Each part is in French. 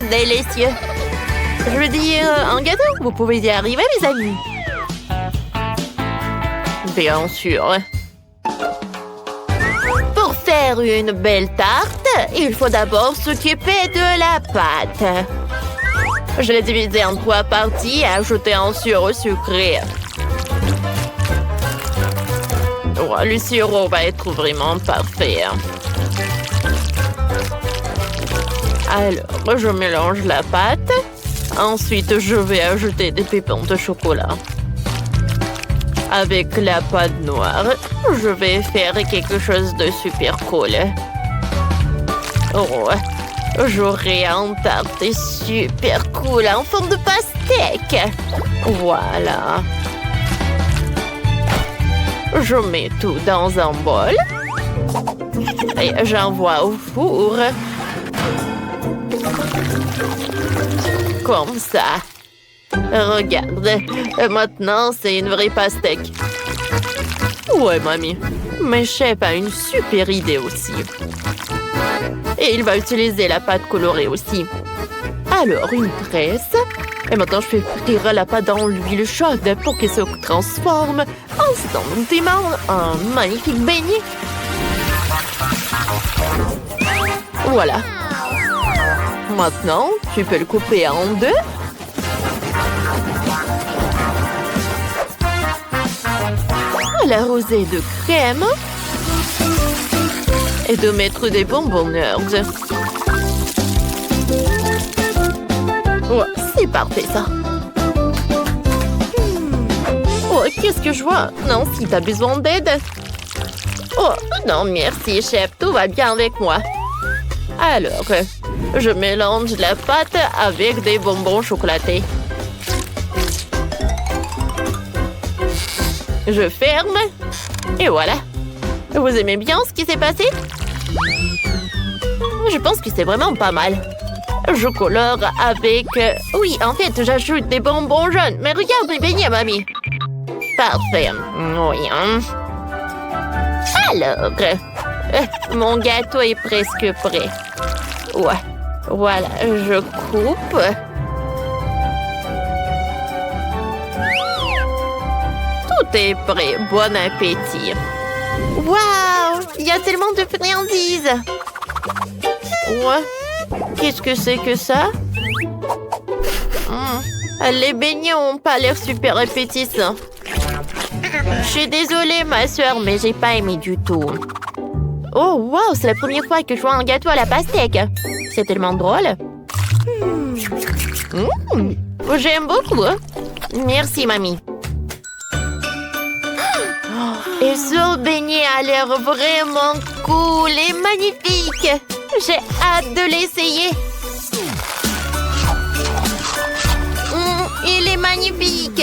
délicieux. Je veux dire, un gâteau, vous pouvez y arriver, mes amis. Bien sûr. Pour faire une belle tarte, il faut d'abord s'occuper de la pâte. Je l'ai divisée en 3 parties et ajouté un sirop sucré. Oh, le sirop va être vraiment parfait. Alors, je mélange la pâte. Ensuite, je vais ajouter des pépins de chocolat. Avec la pâte noire, je vais faire quelque chose de super cool. Oh, j'aurai un tarte super cool en forme de pastèque. Voilà. Je mets tout dans un bol. Et j'envoie au four. Comme ça. Regarde, maintenant c'est une vraie pastèque. Ouais, mamie. Mais chef a une super idée aussi. Et il va utiliser la pâte colorée aussi. Alors, une presse. Et maintenant, je fais frire la pâte dans l'huile chaude pour qu'elle se transforme instantanément en magnifique beignet. Voilà. Maintenant, tu peux le couper en 2. L'arroser de crème. Et de mettre des bonbons nerds. Ouais, c'est parfait ça. Oh, qu'est-ce que je vois? Non, si t'as besoin d'aide. Oh, non, merci, chef. Tout va bien avec moi. Alors, je mélange la pâte avec des bonbons chocolatés. Je ferme. Et voilà. Vous aimez bien ce qui s'est passé? Je pense que c'est vraiment pas mal. Je colore avec... Oui, en fait, j'ajoute des bonbons jaunes. Mais regarde mes beignets, mamie. Parfait. Oui. Alors, mon gâteau est presque prêt. Ouais. Voilà, je coupe. Tout est prêt. Bon appétit. Waouh! Il y a tellement de friandises. Ouais. Qu'est-ce que c'est que ça? Les beignets ont pas l'air super appétissants. Je suis désolée, ma soeur, mais j'ai pas aimé du tout. Oh, wow! C'est la première fois que je vois un gâteau à la pastèque. C'est tellement drôle. J'aime beaucoup. Merci, mamie. Et ce beignet a l'air vraiment cool et magnifique. J'ai hâte de l'essayer. Il est magnifique.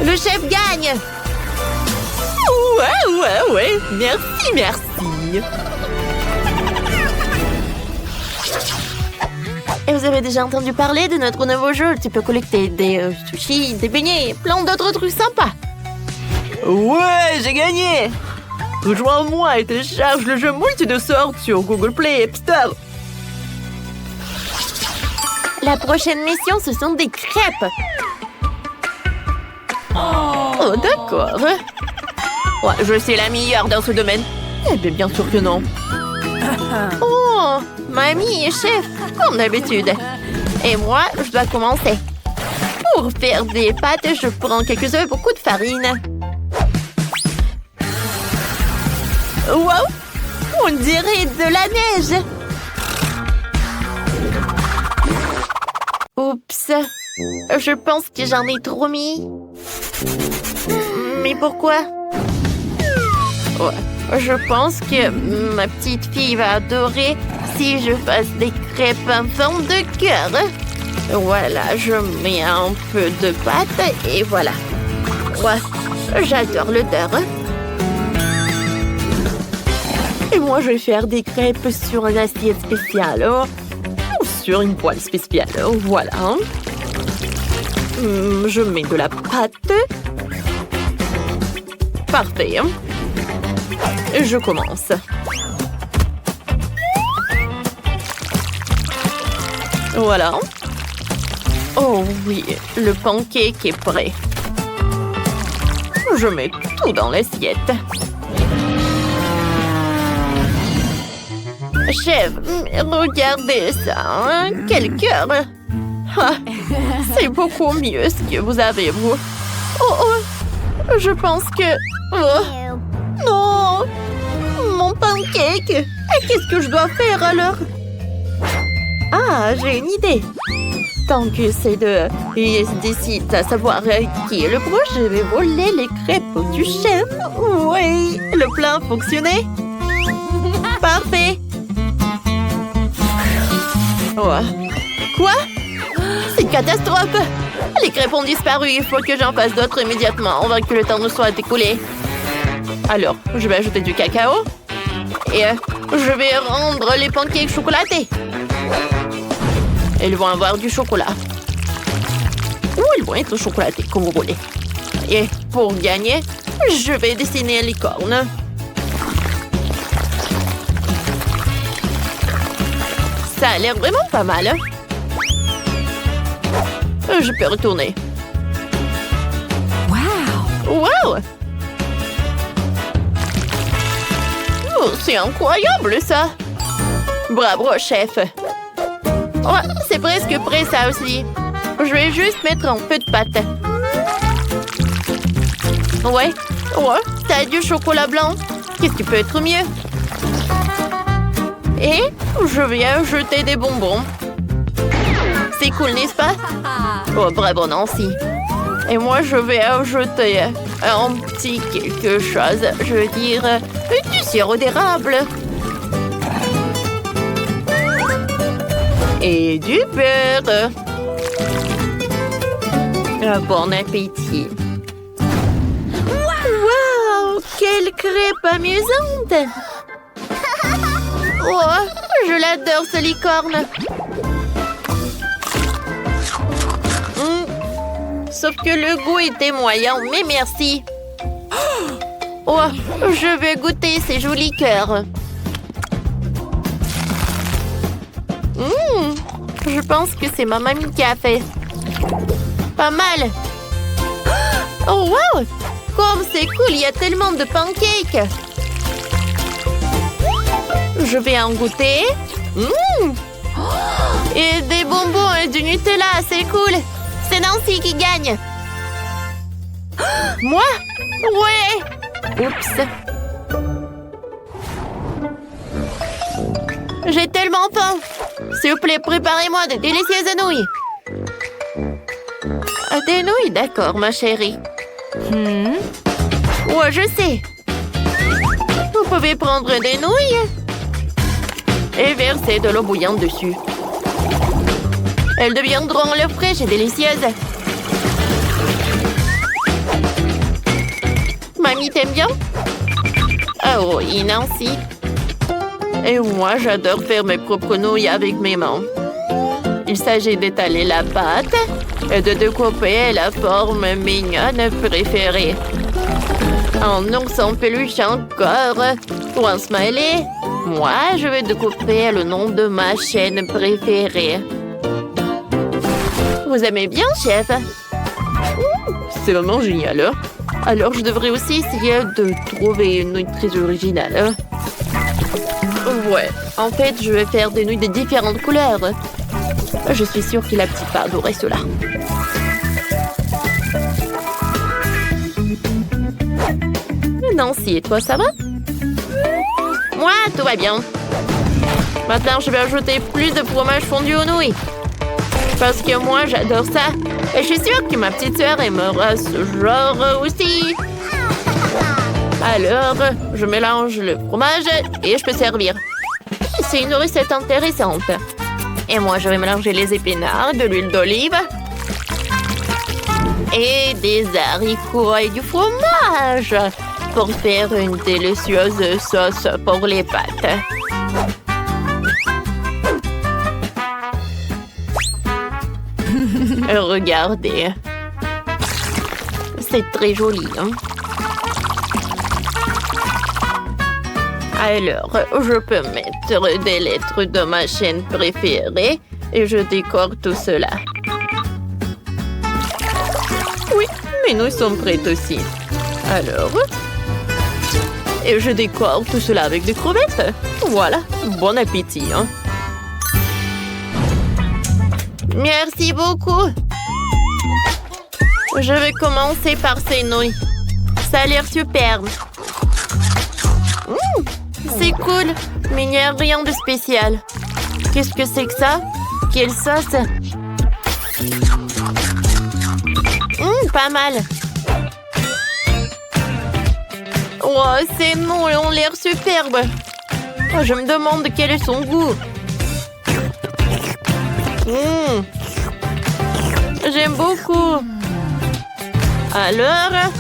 Le chef gagne. Ouais. Merci. Et vous avez déjà entendu parler de notre nouveau jeu? Tu peux collecter des sushis, des beignets, plein d'autres trucs sympas. Ouais, j'ai gagné! Rejoins-moi et télécharge le jeu multi de sorte sur Google Play et App Store. La prochaine mission, ce sont des crêpes. Oh, d'accord. Ouais, je suis la meilleure dans ce domaine. Eh bien sûr que non. Oh, mamie et chef, comme d'habitude. Et moi, je dois commencer. Pour faire des pâtes, je prends quelques œufs et beaucoup de farine. Wow! On dirait de la neige! Oups! Je pense que j'en ai trop mis. Mais pourquoi? Ouais, je pense que ma petite fille va adorer si je fasse des crêpes en forme de cœur. Voilà, je mets un peu de pâte et voilà. Ouais, j'adore l'odeur. Et moi, je vais faire des crêpes sur une assiette spéciale. Ou sur une poêle spéciale. Voilà. Je mets de la pâte. Parfait. Je commence. Voilà. Oh oui, le pancake est prêt. Je mets tout dans l'assiette. Chef, regardez ça, hein? Quel cœur! Ah, c'est beaucoup mieux ce que vous avez, vous. Oh, je pense que... Oh, non! Mon pancake! Qu'est-ce que je dois faire alors? Ah, j'ai une idée. Tant que c'est d'ici à savoir qui est le proche, je vais voler les crêpes du chef. Oui, le plan a fonctionné. Parfait. Oh. Quoi? C'est une catastrophe. Les crêpes ont disparu. Il faut que j'en fasse d'autres immédiatement avant que le temps ne soit écoulé. Alors, je vais ajouter du cacao. Et je vais rendre les pancakes chocolatés. Ils vont avoir du chocolat. Ou ils vont être chocolatés, comme vous voulez. Et pour gagner, je vais dessiner une licorne. Ça a l'air vraiment pas mal. Hein? Je peux retourner. Wow! Wow! Oh, c'est incroyable, ça! Bravo, chef! Oh, c'est presque prêt, ça aussi. Je vais juste mettre un peu de pâte. Ouais, t'as du chocolat blanc. Qu'est-ce qui peut être mieux? Et je vais ajouter des bonbons. C'est cool, n'est-ce pas? Oh, bravo, Nancy. Et moi, je vais ajouter un petit quelque chose. Je veux dire, du sirop d'érable. Et du beurre. Bon appétit. Wow! Quelle crêpe amusante! Oh, je l'adore, ce licorne. Sauf que le goût était moyen, mais merci. Oh, je veux goûter ces jolis cœurs. Je pense que c'est ma mamie qui a fait. Pas mal. Oh, wow! Comme c'est cool, il y a tellement de pancakes. Je vais en goûter. Et des bonbons et du Nutella, c'est cool. C'est Nancy qui gagne. Moi? Ouais. Oups. J'ai tellement faim. S'il vous plaît, préparez-moi de délicieuses nouilles. Des nouilles, d'accord, ma chérie. Ouais, je sais. Vous pouvez prendre des nouilles et verser de l'eau bouillante dessus. Elles deviendront l'air fraîche et délicieuses. Mamie, t'aimes bien? Oh oui, Nancy. Et moi, j'adore faire mes propres nouilles avec mes mains. Il s'agit d'étaler la pâte et de découper la forme mignonne préférée. Un ours en peluche encore ou un smiley. Moi, je vais découper le nom de ma chaîne préférée. Vous aimez bien, chef? C'est vraiment génial. Hein? Alors, je devrais aussi essayer de trouver une nouille très originale. Ouais, en fait, je vais faire des nouilles de différentes couleurs. Je suis sûre que la petite va adorer cela. Nancy, et toi, ça va? Moi, tout va bien. Maintenant, je vais ajouter plus de fromage fondu aux nouilles. Parce que moi, j'adore ça. Et je suis sûre que ma petite sœur aimera ce genre aussi. Alors, je mélange le fromage et je peux servir. C'est une recette intéressante. Et moi, je vais mélanger les épinards, de l'huile d'olive et des haricots et du fromage pour faire une délicieuse sauce pour les pâtes. Regardez. C'est très joli, hein? Alors, je peux mettre des lettres de ma chaîne préférée Et je décore tout cela. Oui, mais nous sommes prêts aussi. Alors... Et je décore tout cela avec des crevettes. Voilà, bon appétit, hein. Merci beaucoup. Je vais commencer par ces nouilles. Ça a l'air superbe. C'est cool, mais il n'y a rien de spécial. Qu'est-ce que c'est que ça? Quelle sauce? Pas mal. Oh, ces nouilles ont l'air superbes. Oh, je me demande quel est son goût. J'aime beaucoup. Alors,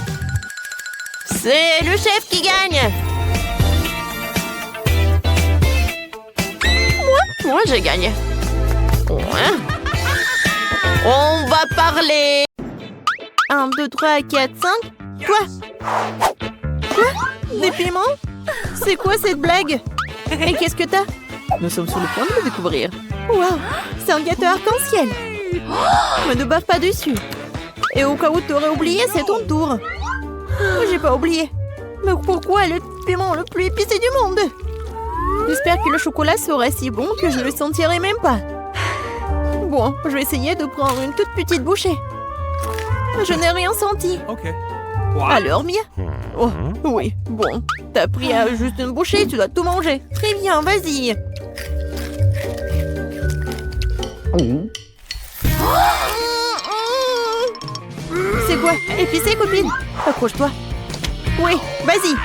c'est le chef qui gagne. Moi, je gagne. Ouais. On va parler. 1, 2, 3, 4, 5. Quoi? Des piments? C'est quoi cette blague? Et qu'est-ce que t'as? Nous sommes sur le point de le découvrir. Waouh, c'est un gâteau arc-en-ciel. Mais ne bave pas dessus. Et au cas où t'aurais oublié, c'est ton tour. J'ai pas oublié. Mais pourquoi le piment le plus épicé du monde? J'espère que le chocolat serait si bon que je ne le sentirai même pas. Bon, je vais essayer de prendre une toute petite bouchée. Je n'ai rien senti. Alors, Mia? Oh, oui, bon. T'as pris juste une bouchée, tu dois tout manger. Très bien, vas-y. C'est quoi? Épicé, copine? Accroche-toi. Oui, vas-y.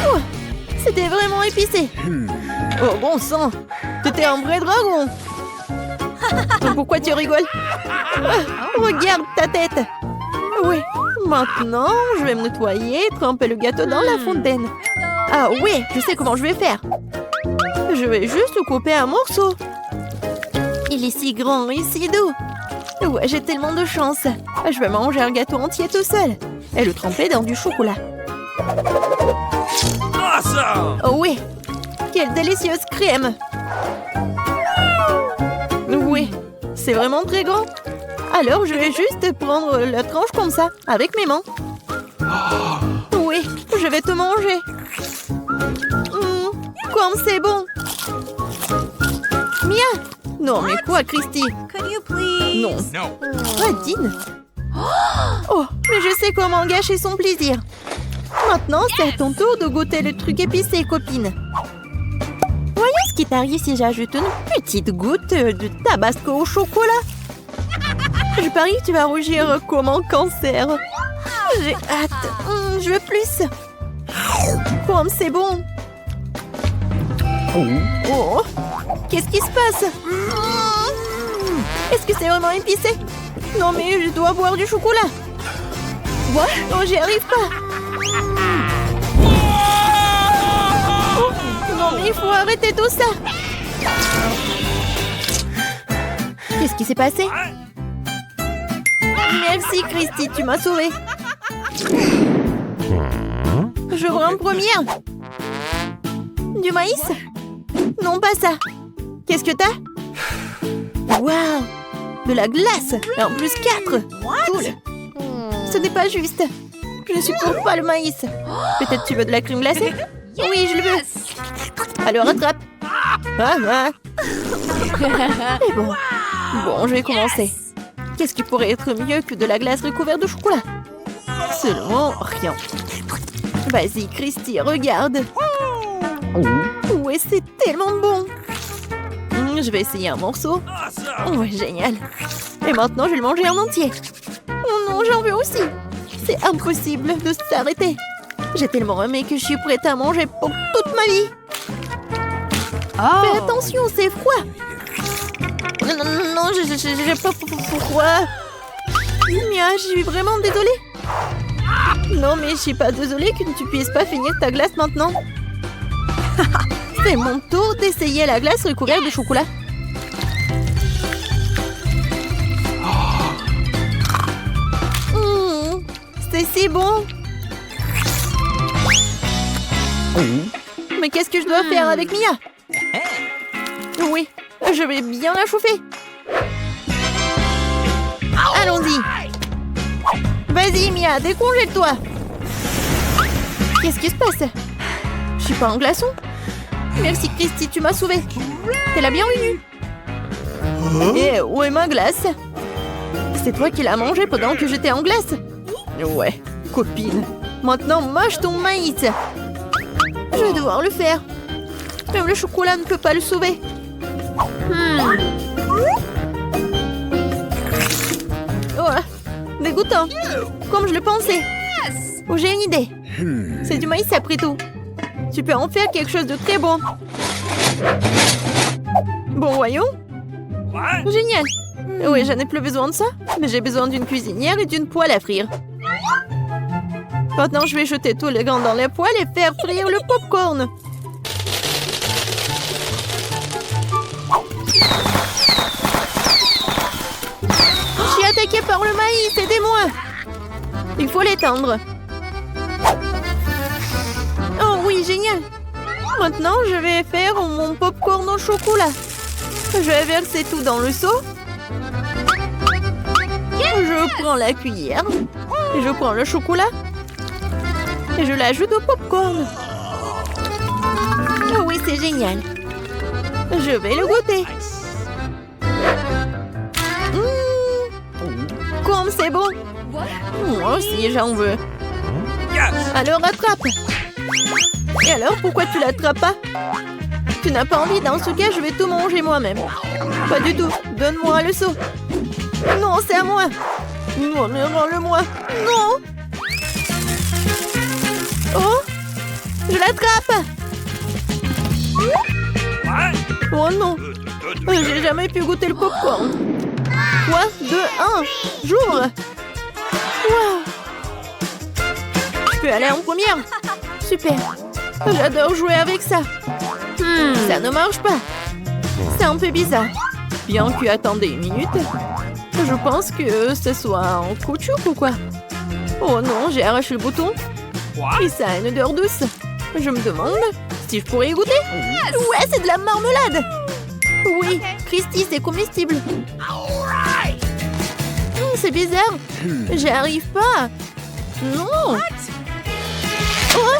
Oh, c'était vraiment épicé. Oh, bon sang. T'étais un vrai dragon. Pourquoi tu rigoles? Regarde ta tête. Oui, maintenant, je vais me nettoyer et tremper le gâteau dans la fontaine. Ah oui, je sais comment je vais faire. Je vais juste le couper un morceau. Il est si grand et si doux. Ouais, j'ai tellement de chance. Je vais manger un gâteau entier tout seul. Et le tremper dans du chocolat. Oh oui, quelle délicieuse crème. Oui, c'est vraiment très grand. Alors, je vais juste prendre la tranche comme ça, avec mes mains. Oui, je vais te manger. Comme c'est bon. Mia! Non, mais quoi, Christy? Non. Dean. Oh, mais je sais comment gâcher son plaisir. Maintenant, c'est à ton tour de goûter le truc épicé, copine. Voyons ce qui t'arrive si j'ajoute une petite goutte de tabasco au chocolat. Je parie que tu vas rougir comme un cancer. J'ai hâte. Je veux plus. Comme c'est bon. Oh, qu'est-ce qui se passe? Est-ce que c'est vraiment épicé? Non, mais je dois boire du chocolat. Quoi? Oh, j'y arrive pas. Oh, non, mais il faut arrêter tout ça. Qu'est-ce qui s'est passé? Merci, Christy, tu m'as sauvée. Je veux en première. Du maïs? Non, pas ça. Qu'est-ce que t'as? Waouh! De la glace! Et en plus 4! Cool! Ce n'est pas juste. Je ne supporte pas le maïs. Peut-être tu veux de la crème glacée? Oui, je le veux. Alors attrape. Et bon. Bon, je vais commencer. Qu'est-ce qui pourrait être mieux que de la glace recouverte de chocolat? Seulement rien. Vas-y, Christy, regarde. Ouais, c'est tellement bon. Je vais essayer un morceau. Ouais, génial. Et maintenant, je vais le manger en entier. Oh non, j'en veux aussi. C'est impossible de s'arrêter. J'ai tellement aimé que je suis prête à manger pour toute ma vie. Fais attention, c'est froid. Non, j'ai pas froid. Mia, je suis vraiment désolée. Non, mais je suis pas désolée que tu puisses pas finir ta glace maintenant. C'est mon tour d'essayer la glace recouverte de chocolat. C'est si bon. Mais qu'est-ce que je dois faire avec Mia? Oui, je vais bien la chauffer. Allons-y. Vas-y, Mia, décongèle-toi. Qu'est-ce qui se passe? Je suis pas en glaçon. Merci, Christy, tu m'as sauvée. T'es la bienvenue. Et où est ma glace? C'est toi qui l'as mangée pendant que j'étais en glace? Ouais, copine. Maintenant, mange ton maïs. Je vais devoir le faire. Même le chocolat ne peut pas le sauver. Oh, dégoûtant. Comme je le pensais. Oh, j'ai une idée. C'est du maïs après tout. Tu peux en faire quelque chose de très bon. Bon, voyons. Génial. Oui, je n'ai plus besoin de ça. Mais j'ai besoin d'une cuisinière et d'une poêle à frire. Maintenant, je vais jeter tout le grain dans la poêle et faire frire le popcorn. Je suis attaquée par le maïs, aidez-moi. Il faut l'étendre. Oh oui, génial. Maintenant, je vais faire mon popcorn au chocolat. Je vais verser tout dans le seau. Je prends la cuillère. Et je prends le chocolat. Et je l'ajoute au popcorn. Oh oui, c'est génial. Je vais le goûter. Comme c'est bon. Moi aussi, j'en veux. Alors, attrape. Et alors, pourquoi tu l'attrapes pas? Tu n'as pas envie? Dans ce cas, je vais tout manger moi-même. Pas du tout. Donne-moi le seau. Non, c'est à moi. Non, mais rends-le-moi. Non. Oh, je l'attrape. Oh non. J'ai jamais pu goûter le popcorn. 3, 2, 1. J'ouvre. Wow. Je peux aller en première. Super. J'adore jouer avec ça. Ça ne marche pas. C'est un peu bizarre. Bien que attendez une minute. Je pense que ce soit en caoutchouc ou quoi. Oh non, j'ai arraché le bouton. Et ça a une odeur douce. Je me demande si je pourrais y goûter. Ouais, c'est de la marmelade. Oui, Christy, c'est comestible. C'est bizarre. J'y arrive pas. Non. Oh.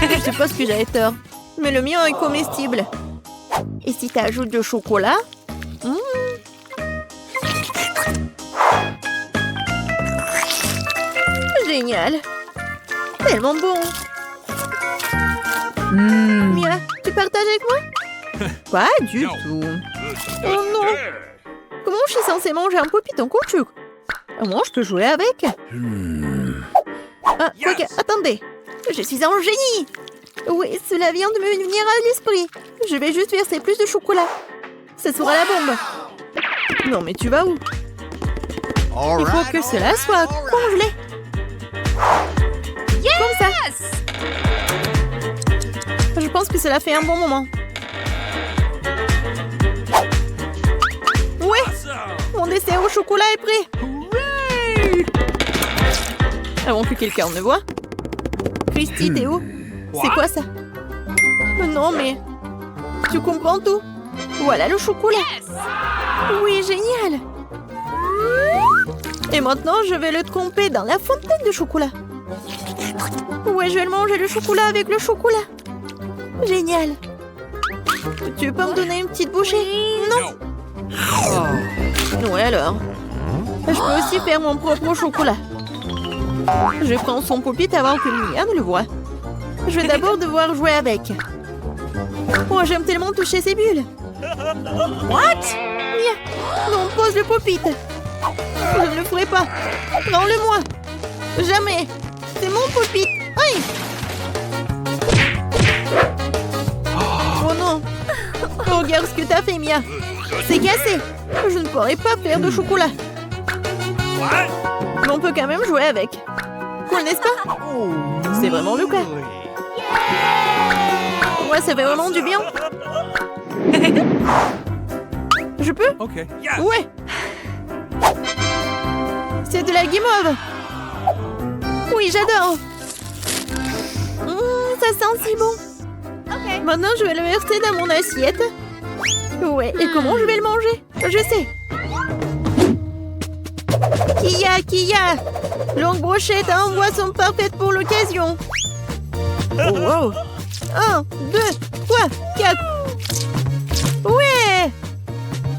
Je sais pas ce que j'avais tort. Mais le mien est comestible. Et si tu ajoutes du chocolat? Génial. Tellement bon. Mia, tu partages avec moi? Pas du tout. Oh non. Comment je suis censée manger un pop-it en caoutchouc? Moi, je peux jouer avec. Ah, quoique, attendez. Je suis un génie. Oui, cela vient de me venir à l'esprit. Je vais juste verser plus de chocolat. Ce sera la bombe. Non, mais tu vas où? Il faut que cela soit congelé. Comme ça. Je pense que cela fait un bon moment. Ouais, mon dessert au chocolat est prêt. Avant que quelqu'un ne voie. Christy, t'es où? C'est quoi ça? Non, mais... Tu comprends tout? Voilà le chocolat. Oui, génial. Et maintenant, je vais le tremper dans la fontaine de chocolat. Ouais, je vais le manger le chocolat avec le chocolat. Génial. Tu peux me donner une petite bouchée? Non. Ouais, alors. Je peux aussi faire mon propre chocolat. Je prends son pop-it avant que Mia ne le voie. Je vais d'abord devoir jouer avec. Oh, j'aime tellement toucher ces bulles. What? Mia, non, pose le pop-it. Je ne le ferai pas. Rends-le-moi. Jamais. C'est mon pop-it. Aïe. Oh non. Regarde ce que t'as fait, Mia. C'est cassé. Je ne pourrai pas faire de chocolat. Mais on peut quand même jouer avec. Cool, n'est-ce pas? C'est vraiment le cas. Ouais, ça fait vraiment du bien. Je peux? Ouais. C'est de la guimauve. Oui, j'adore. c'est bon. Maintenant, je vais le verser dans mon assiette. Ouais, et comment je vais le manger? Je sais. Kia! Longue brochette en boisson parfaite pour l'occasion. Oh, wow. 1, 2, 3, 4. Ouais!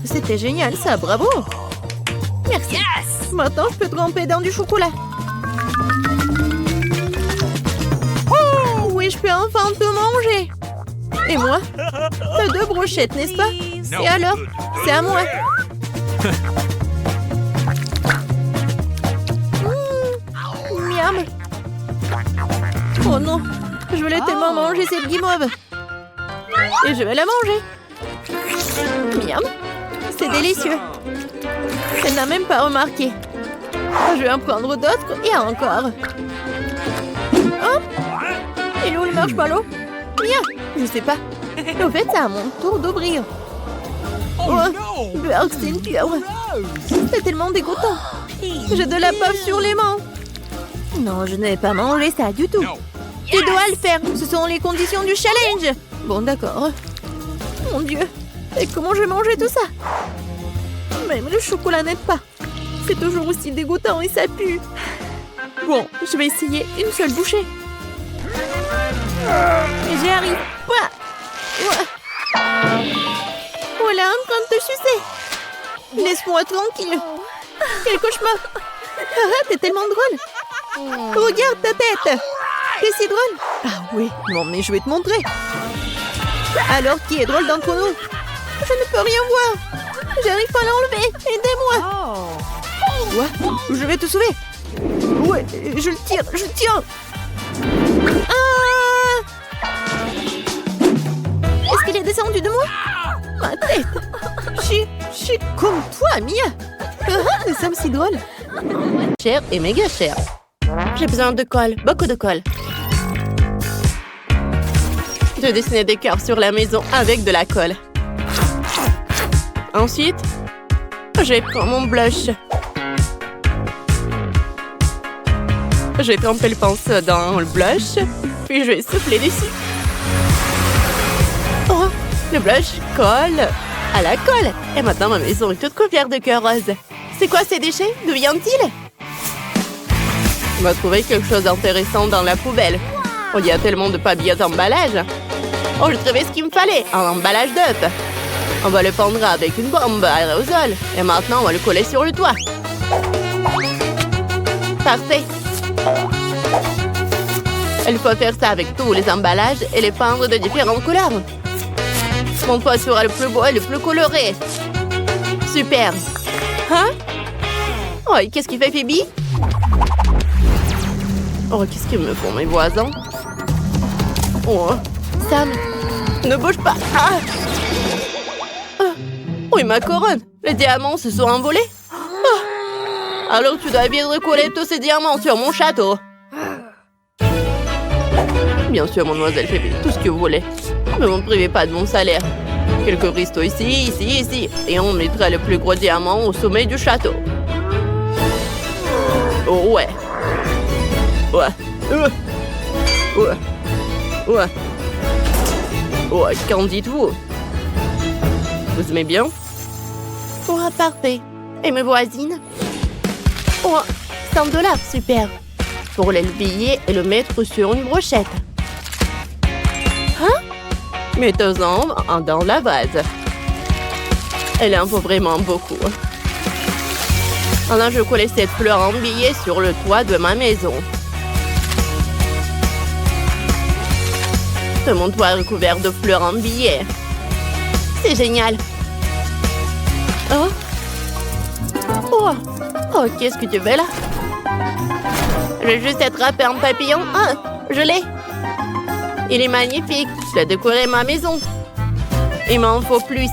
C'était génial ça, bravo! Merci. Yes! Maintenant, je peux tremper dans du chocolat. Oh, oui, je peux enfin tout manger. Et moi? T'as 2 brochettes, n'est-ce pas? Et alors? C'est à moi. Miam. Oh non, je voulais tellement manger cette guimauve. Et je vais la manger. Miam. C'est délicieux. Elle n'a même pas remarqué. Je vais en prendre d'autres et encore. Oh! Et où le marshmallow? Miam. Je sais pas. Au fait, c'est à mon tour d'ouvrir. Oh, Burke, c'est une pieuvre. C'est tellement dégoûtant. J'ai de la bave sur les mains. Non, je ne vais pas manger ça du tout. Tu dois le faire. Ce sont les conditions du challenge. Bon, d'accord. Mon Dieu. Et comment je vais manger tout ça? Même le chocolat n'aide pas. C'est toujours aussi dégoûtant et ça pue. Bon, je vais essayer une seule bouchée. Et j'y arrive. Voilà, en train de te sucer. Laisse-moi tranquille. Quel cauchemar. T'es tellement drôle. Regarde ta tête. T'es si drôle. Ah oui, non mais je vais te montrer. Alors, qui est drôle d'entre nous? Je ne peux rien voir. J'arrive pas à l'enlever. Aidez-moi. Ouais, je vais te sauver. Ouais, je le tire. Ah! Est-ce qu'il est descendu de moi? Ma tête. Je suis comme toi, Mia. Nous sommes si drôles. Cher et méga cher. J'ai besoin de colle, beaucoup de colle. Je dessinais des cœurs sur la maison avec de la colle. Ensuite, je vais prendre mon blush. Je vais tremper le pinceau dans le blush, puis je vais souffler dessus. Oh, le blush colle à la colle. Et maintenant, ma maison est toute couverte de cœurs roses. C'est quoi ces déchets? D'où viennent-ils? On va trouver quelque chose d'intéressant dans la poubelle. Oh, il y a tellement de papier d'emballage. Oh, j'ai trouvé ce qu'il me fallait, un emballage d'œuf. On va le pendre avec une bombe à aérosol. Et maintenant, on va le coller sur le toit. Parfait. Il faut faire ça avec tous les emballages et les peindre de différentes couleurs. Mon toit sera le plus beau et le plus coloré. Super. Hein? Oh, et qu'est-ce qu'il fait, Phoebe? Oh, qu'est-ce qu'ils me font, mes voisins? Oh, Sam, ne bouge pas. Ah! Oui, ma couronne. Les diamants se sont envolés. Oh. Alors tu dois bien recoller tous ces diamants sur mon château. Bien sûr, mademoiselle Phoebe, tout ce que vous voulez. Ne m'en privez pas de mon salaire. Quelques cristaux ici. Et on mettra le plus gros diamant au sommet du château. Oh, ouais. Oh, qu'en dites-vous? Vous aimez bien? Oh, parfait. Et mes voisines? Oh, 100 $, super. Pour le billet et le mettre sur une brochette. Hein? Mettons-en dans la vase. Elle en faut vraiment beaucoup. Alors, je colle cette fleur en billet sur le toit de ma maison. Mon toit est recouvert de fleurs en billets. C'est génial. Oh, qu'est-ce que tu fais là? Je vais juste attraper un papillon. Ah, je l'ai. Il est magnifique. Je vais décorer ma maison. Il m'en faut plus.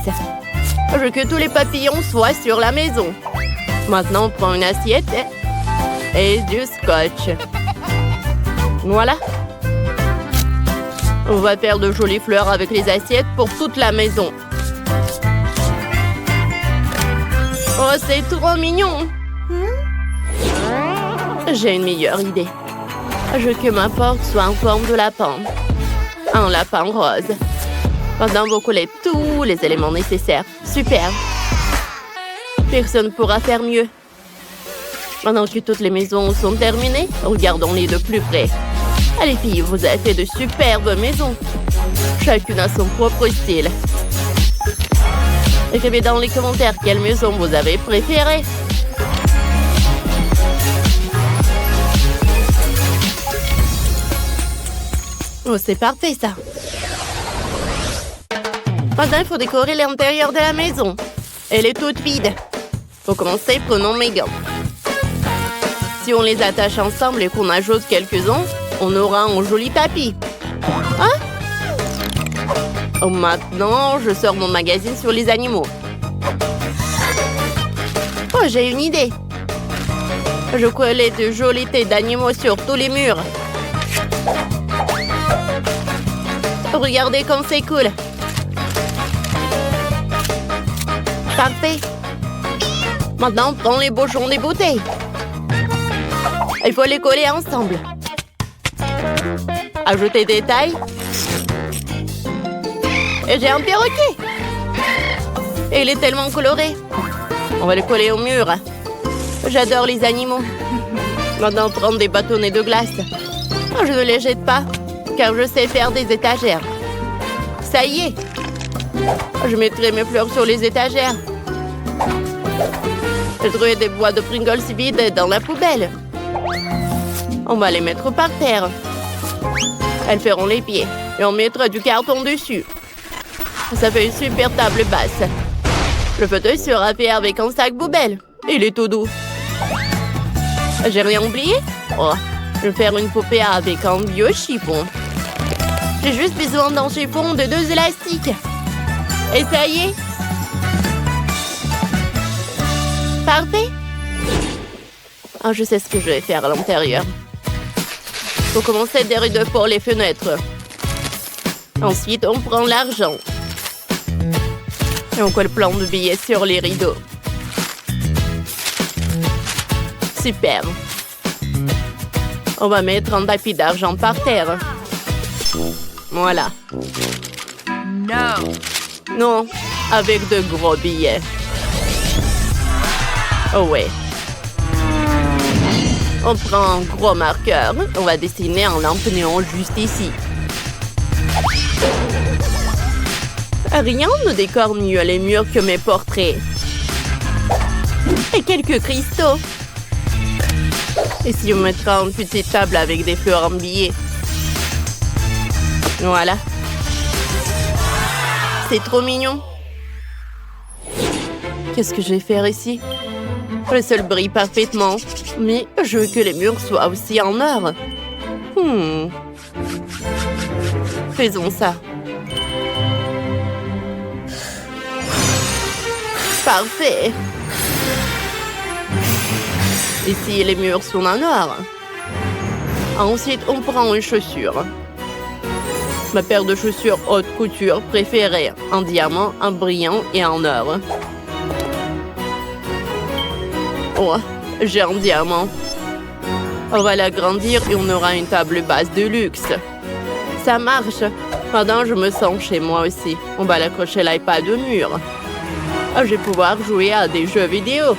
Je veux que tous les papillons soient sur la maison. Maintenant, on prend une assiette et du scotch. Voilà. On va faire de jolies fleurs avec les assiettes pour toute la maison. Oh, c'est trop mignon. J'ai une meilleure idée. Je veux que ma porte soit en forme de lapin. un lapin rose. Maintenant, vous collez tous les éléments nécessaires. Super. Personne ne pourra faire mieux. Maintenant que toutes les maisons sont terminées, regardons-les de plus près. Allez filles, vous avez fait de superbes maisons. Chacune a son propre style. Écrivez dans les commentaires quelle maison vous avez préférée. Oh, c'est parfait ça. Maintenant, il faut décorer l'intérieur de la maison. Elle est toute vide. Pour commencer, prenons mes gants. Si on les attache ensemble et qu'on ajoute quelques ongles, on aura un joli tapis. Hein? Oh, maintenant, je sors mon magazine sur les animaux. Oh, j'ai une idée. Je collais de jolies têtes d'animaux sur tous les murs. Regardez comme c'est cool. Parfait. Maintenant, on prend les bouchons des bouteilles. Il faut les coller ensemble. Ajoutez des tailles. Et j'ai un perroquet. Et il est tellement coloré. On va le coller au mur. J'adore les animaux. Maintenant, prendre des bâtonnets de glace. Je ne les jette pas, car je sais faire des étagères. Ça y est. Je mettrai mes fleurs sur les étagères. J'ai trouvé des boîtes de Pringles vides dans la poubelle. On va les mettre par terre. Elles feront les pieds et on mettra du carton dessus. Ça fait une super table basse. Le fauteuil sera fait avec un sac poubelle. Il est tout doux. J'ai rien oublié? Oh, je vais faire une poupée avec un vieux chiffon. J'ai juste besoin d'un chiffon de 2 élastiques. Et ça y est. Parfait. Oh, je sais ce que je vais faire à l'intérieur. Faut commencer des rideaux pour les fenêtres. Ensuite, on prend l'argent. Et on colle plein de billets sur les rideaux. Super. On va mettre un tapis d'argent par terre. Voilà. Non, avec de gros billets. Oh ouais. On prend un gros marqueur. On va dessiner un lampe néon juste ici. Rien ne décore mieux les murs que mes portraits. Et quelques cristaux. Et si on mettra une petite table avec des fleurs en billets. Voilà. C'est trop mignon. Qu'est-ce que je vais faire ici? Le sol brille parfaitement, mais je veux que les murs soient aussi en or. Faisons ça. Parfait. Ici, les murs sont en or. Ensuite, on prend une chaussure. Ma paire de chaussures haute couture préférée. En diamant, en brillant et en or. Oh, j'ai un diamant. On va l'agrandir et on aura une table basse de luxe. Ça marche. Maintenant, je me sens chez moi aussi. On va l'accrocher l'iPad au mur. Je vais pouvoir jouer à des jeux vidéo.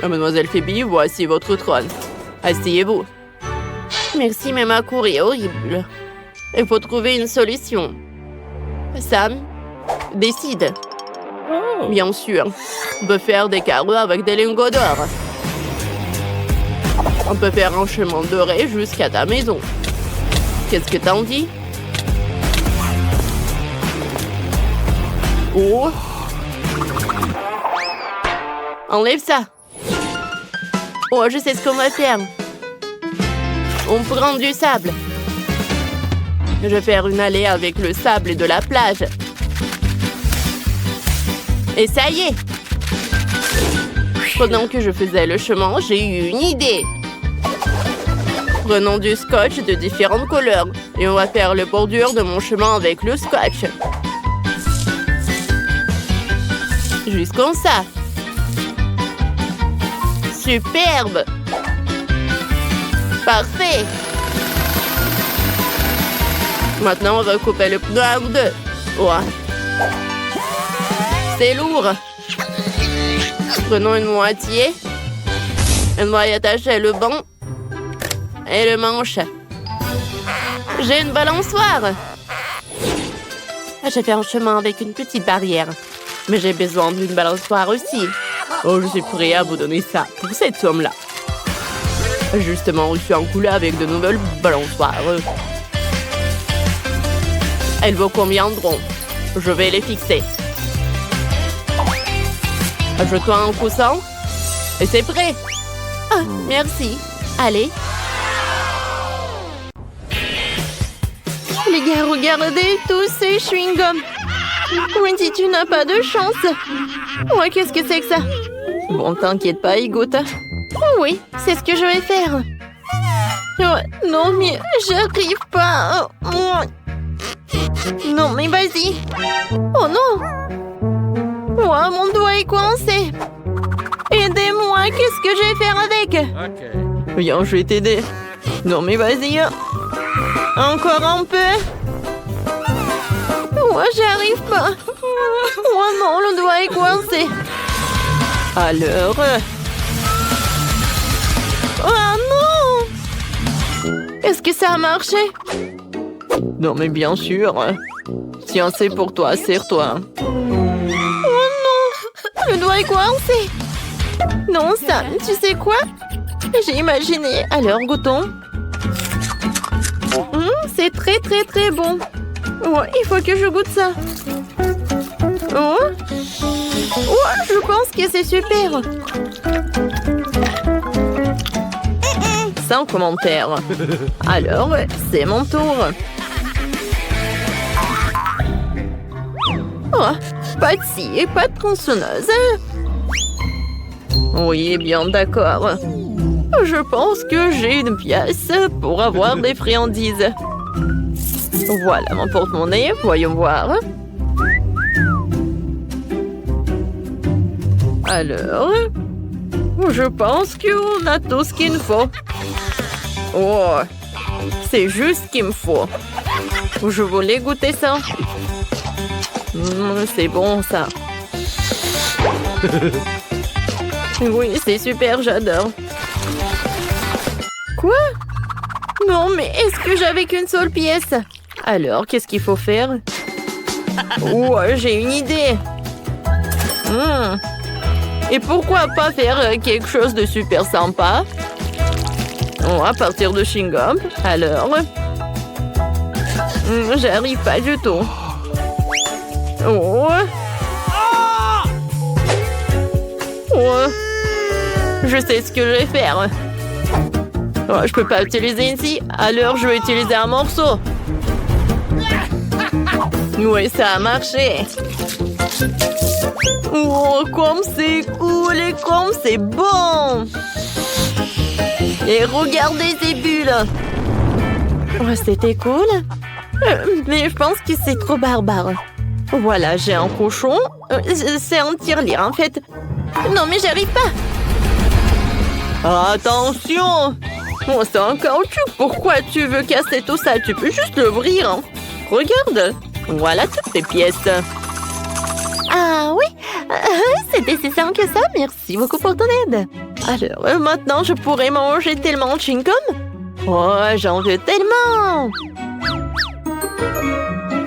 Mademoiselle Phoebe, voici votre trône. Asseyez-vous. Merci, mais ma cour est horrible. Il faut trouver une solution. Sam, décide. Bien sûr, on peut faire des carreaux avec des lingots d'or. On peut faire un chemin doré jusqu'à ta maison. Qu'est-ce que t'en dis? Oh! Enlève ça. Oh, je sais ce qu'on va faire. On prend du sable. Je vais faire une allée avec le sable de la plage. Et ça y est. Pendant que je faisais le chemin, j'ai eu une idée. Prenons du scotch de différentes couleurs. Et on va faire le bordure de mon chemin avec le scotch. Juste comme ça. Superbe! Parfait! Maintenant, on va couper le pneu en deux. Ouais. C'est lourd. Prenons une moitié. On va y attacher le banc et le manche. J'ai une balançoire. J'ai fait un chemin avec une petite barrière. Mais j'ai besoin d'une balançoire aussi. Oh, je suis prêt à vous donner ça pour cette somme-là. Justement reçu un couleur avec de nouvelles balançoires. Elles vous conviendront. Je vais les fixer. Ajoute-toi un coussin. Et c'est prêt. Ah, merci. Allez. Les gars, regardez tous ces chewing-gums. Wendy, tu n'as pas de chance. Ouais, qu'est-ce que c'est que ça? Bon, t'inquiète pas, Igote. Oh oui, c'est ce que je vais faire. Oh, non, mais j'arrive pas. Non, mais vas-y. Oh non. Oh, mon doigt est coincé. Aidez-moi, qu'est-ce que je vais faire avec? Ok. Viens, je vais t'aider. Non, mais vas-y. Encore un peu. Oh, j'arrive pas. Oh non, le doigt est coincé. Alors... Oh non! Est-ce que ça a marché? Non, mais bien sûr. Tiens, c'est pour toi, serre-toi. Oh non! Le doigt est coincé. Non, Sam, tu sais quoi? J'ai imaginé. Alors, goûtons. C'est très, très, très bon. Oh, il faut que je goûte ça. Oh, je pense que c'est super. Sans commentaire. Alors, c'est mon tour. Oh, pas de scie et pas de tronçonneuse. Oui, bien d'accord. Je pense que j'ai une pièce pour avoir des friandises. Voilà mon porte-monnaie, voyons voir. Alors, je pense qu'on a tout ce qu'il nous faut. Oh, c'est juste ce qu'il me faut. Je voulais goûter ça. C'est bon ça. Oui, c'est super, j'adore. Quoi? Non, mais est-ce que j'avais qu'une seule pièce? Alors, qu'est-ce qu'il faut faire? Oh, j'ai une idée. Et pourquoi pas faire quelque chose de super sympa? Oh, à partir de chewing-gum. Alors... j'arrive pas du tout. Oh. Oh. Je sais ce que je vais faire. Oh, je peux pas utiliser ici, alors je vais utiliser un morceau. Oui, ça a marché. Oh, comme c'est cool et comme c'est bon. Et regardez ces bulles. Oh, c'était cool. Mais je pense que c'est trop barbare. Voilà, j'ai un cochon. C'est un tirelire, en fait. Non, mais j'arrive pas. Attention! Oh, c'est un caoutchouc. Pourquoi tu veux casser tout ça? Tu peux juste l'ouvrir. Hein. Regarde. Voilà toutes tes pièces. Ah oui, c'était si simple que ça. Merci beaucoup pour ton aide. Alors, maintenant, je pourrais manger tellement de chewing-gum. Oh, j'en veux tellement.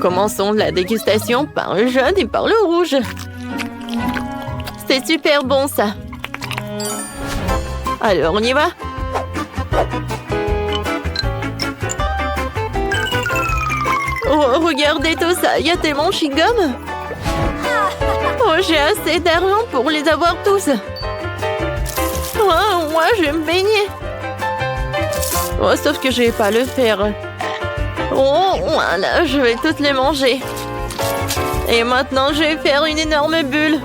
Commençons la dégustation par le jaune et par le rouge. C'est super bon, ça. Alors, on y va. Oh, regardez tout ça. Il y a tellement de chewing-gum. Oh, j'ai assez d'argent pour les avoir tous. Oh, moi, je vais me baigner. Oh, sauf que je vais pas le faire. Oh, voilà, je vais toutes les manger. Et maintenant, je vais faire une énorme bulle.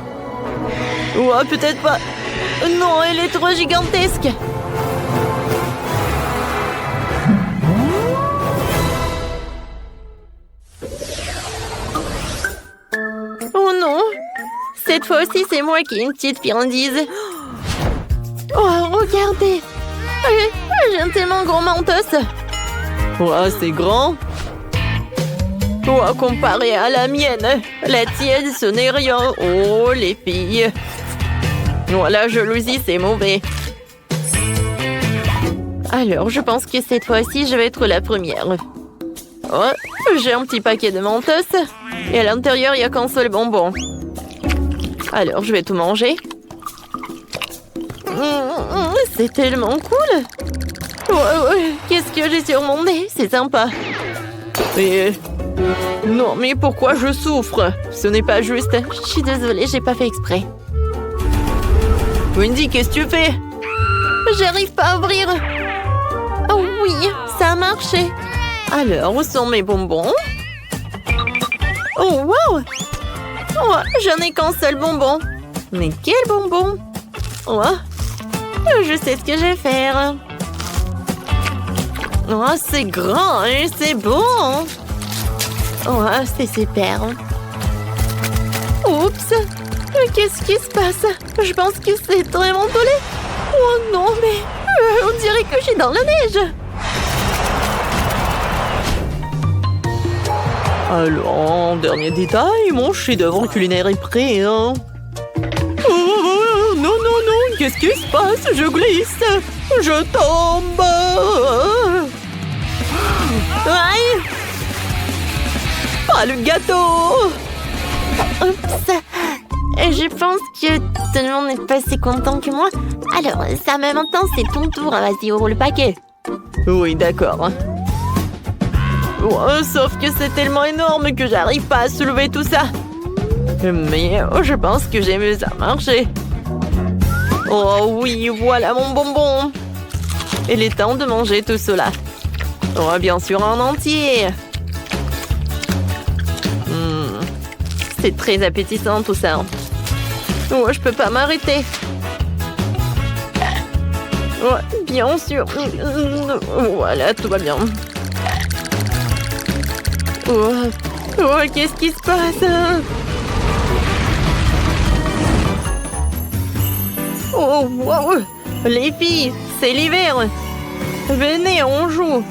Oh, peut-être pas. Non, elle est trop gigantesque. Oh non. Cette fois-ci, c'est moi qui ai une petite friandise. Oh, regardez. J'ai tellement tellement grand, Mentos. Ouais, c'est grand. Ouais, comparé à la mienne, la tienne, ce n'est rien. Oh, les filles. Voilà, jalousie, c'est mauvais. Alors, je pense que cette fois-ci, je vais être la première. Oh, j'ai un petit paquet de Mentos. Et à l'intérieur, il n'y a qu'un seul bonbon. Alors, je vais tout manger. C'est tellement cool. Ouais, qu'est-ce que j'ai sur mon nez? C'est sympa. Et... Non, mais pourquoi je souffre? Ce n'est pas juste. Je suis désolée, j'ai pas fait exprès. Wendy, qu'est-ce que tu fais? J'arrive pas à ouvrir. Oh oui, ça a marché. Alors, où sont mes bonbons? Oh, wow! Oh, j'en ai qu'un seul bonbon. Mais quel bonbon? Oh, je sais ce que je vais faire. Oh, c'est grand, hein, c'est bon. Oh, c'est super. Oups! Qu'est-ce qui se passe? Je pense que c'est vraiment tollé. Oh non, mais on dirait que je suis dans la neige. Alors, dernier détail, mon chef-d'œuvre culinaire est prêt, hein. Oh, non, non, non, qu'est-ce qui se passe? Je glisse, je tombe. Aïe! Pas le gâteau! Oups! Je pense que tout le monde n'est pas si content que moi. Alors, ça me maintenant, c'est ton tour. Vas-y, ouvre le paquet. Oui, d'accord. Oh, sauf que c'est tellement énorme que j'arrive pas à soulever tout ça. Mais je pense que j'ai mieux à marcher. Oh oui, voilà mon bonbon. Il est temps de manger tout cela. Oh, bien sûr, en entier. C'est très appétissant tout ça. Oh, je peux pas m'arrêter. Oh, bien sûr. Voilà, tout va bien. Oh, oh, qu'est-ce qui se passe? Oh, wow. Les filles, c'est l'hiver. Venez, on joue.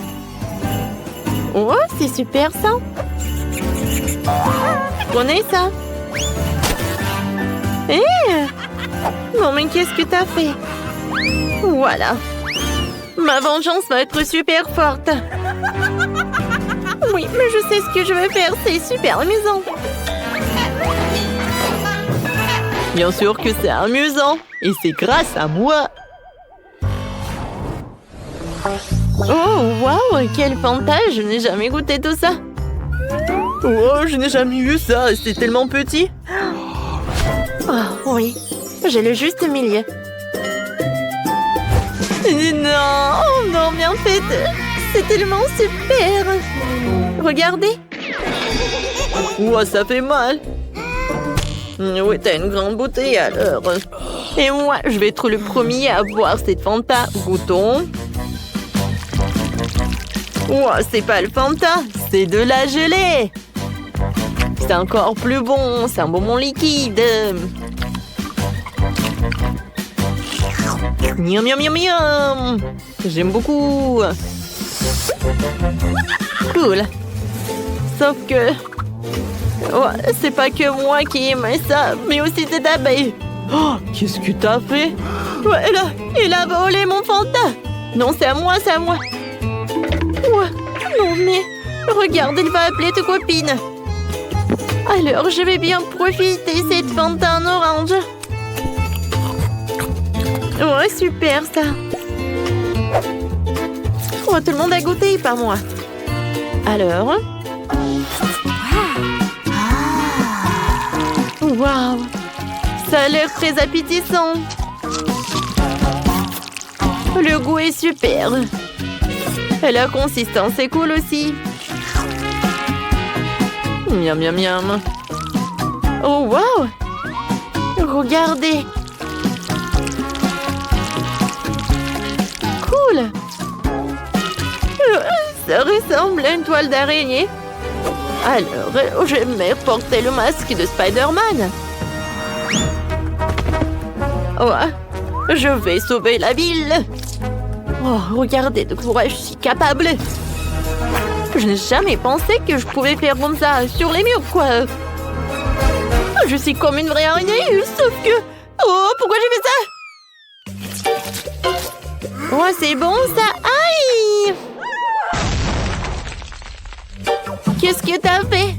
Oh, c'est super ça. Prenez ça. Non, mais qu'est-ce que t'as fait? Voilà. Ma vengeance va être super forte. Oui, mais je sais ce que je vais faire. C'est super amusant. Bien sûr que c'est amusant. Et c'est grâce à moi. Oh, waouh, quel Fanta. Je n'ai jamais goûté tout ça. Oh, je n'ai jamais vu ça. C'est tellement petit. Oh, oui. J'ai le juste milieu. Non, oh non, mais en fait, c'est tellement super. Regardez. Oh, ça fait mal. Oui, t'as une grande bouteille alors. Et moi, je vais être le premier à boire cette Fanta. Goûtons. Oh, c'est pas le Fanta, c'est de la gelée. C'est encore plus bon, c'est un bonbon liquide. Miam, miam, miam, miam. J'aime beaucoup. Cool. Sauf que... Oh, c'est pas que moi qui aime ça, mais aussi cette abeille. Oh, qu'est-ce que t'as fait? Ouais, là, il a volé mon Fanta. Non, c'est à moi, c'est à moi. Ouais, non mais... Regarde, il va appeler tes copines. Alors, je vais bien profiter cette Fanta en orange. Ouais, super ça. Oh, tout le monde a goûté, pas moi. Alors? Waouh! Ça a l'air très appétissant. Le goût est super. Et la consistance est cool aussi. Miam, miam, miam. Oh, waouh! Regardez. Cool. Ça ressemble à une toile d'araignée. Alors, je vais porter le masque de Spider-Man. Oh, je vais sauver la ville. Oh, regardez de quoi je suis capable. Je n'ai jamais pensé que je pouvais faire comme ça sur les murs, quoi. Je suis comme une vraie araignée, sauf que... Oh, pourquoi j'ai fait ça? Oh, c'est bon, ça. Aïe! Qu'est-ce que t'as fait?